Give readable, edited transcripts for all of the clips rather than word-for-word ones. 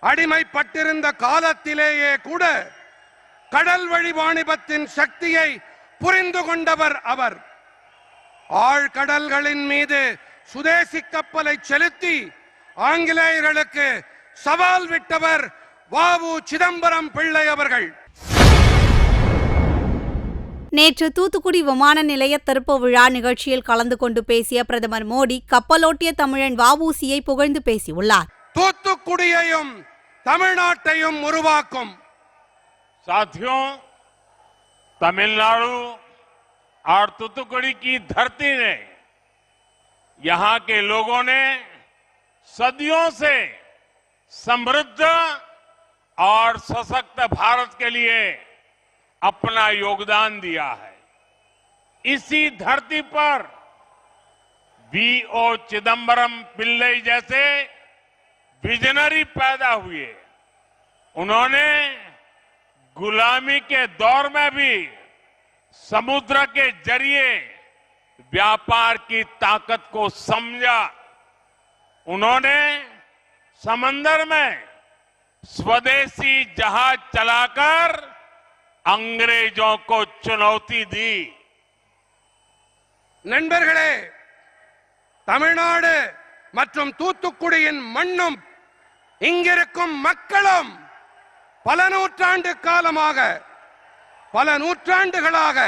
அடிமைப்பட்டிருந்த காலத்திலேயே கூட கடல் வழி வாணிபத்தின் சக்தியை புரிந்து கொண்டவர் அவர். ஆழ்கடல்களின் மீது சுதேசி கப்பலை செலுத்தி ஆங்கிலேயர்களுக்கு சவால் விட்டவர் வ.உ. சிதம்பரம் பிள்ளை அவர்கள். நேற்று தூத்துக்குடி விமான நிலைய திறப்பு விழா நிகழ்ச்சியில் கலந்து கொண்டு பேசிய பிரதமர் மோடி கப்பலோட்டிய தமிழன் வ.உ.சியை புகழ்ந்து பேசியுள்ளார். தூத்துக்குடியையும் தமிழ்நாட்டையும் உருவாக்கும். साथियों, तमिलनाडु और तूतुकुड़ी की धरती ने, यहाँ के लोगों ने सदियों से समृद्ध और सशक्त भारत के लिए अपना योगदान दिया है. इसी धरती पर वी.ओ. चिदंबरम पिल्लई जैसे विजनरी पैदा हुए. उन्होंने गुलामी के दौर में भी समुद्र के जरिए व्यापार की ताकत को समझा. उन्होंने समंदर में स्वदेशी जहाज चलाकर अंग्रेजों को चुनौती दी. நண்பர்களே, தமிழ்நாடு மற்றும் தூத்துக்குடியின் மண்ணும் இங்கிருக்கும் மக்களும் பல நூற்றாண்டுகளாக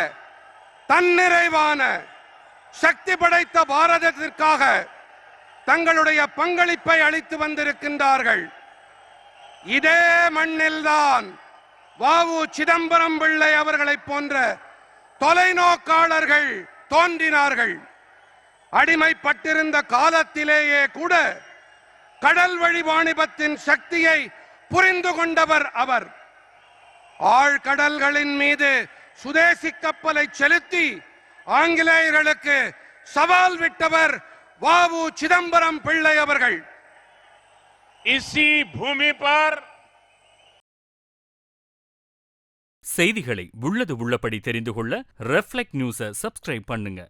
தன்னிறைவான சக்தி படைத்த பாரதத்திற்காக தங்களுடைய பங்களிப்பை அளித்து வந்திருக்கின்றார்கள். இதே மண்ணில்தான் வ.உ. சிதம்பரம் பிள்ளை அவர்களைப் போன்ற தொலைநோக்காளர்கள் தோன்றினார்கள். அடிமைப்பட்டிருந்த காலத்திலேயே கூட கடல் வழி வாணிபத்தின் சக்தியை புரிந்து கொண்டவர் அவர். ஆழ்கடல்களின் மீது சுதேசி கப்பலை செலுத்தி ஆங்கிலேயர்களுக்கு சவால் விட்டவர் வ.உ. சிதம்பரம் பிள்ளை அவர்கள். इसी भूमि पर செய்திகளை உள்ளது உள்ளபடி தெரிந்து கொள்ள ரெஃப்ளெக்ட் நியூஸை சப்ஸ்கிரைப் பண்ணுங்க.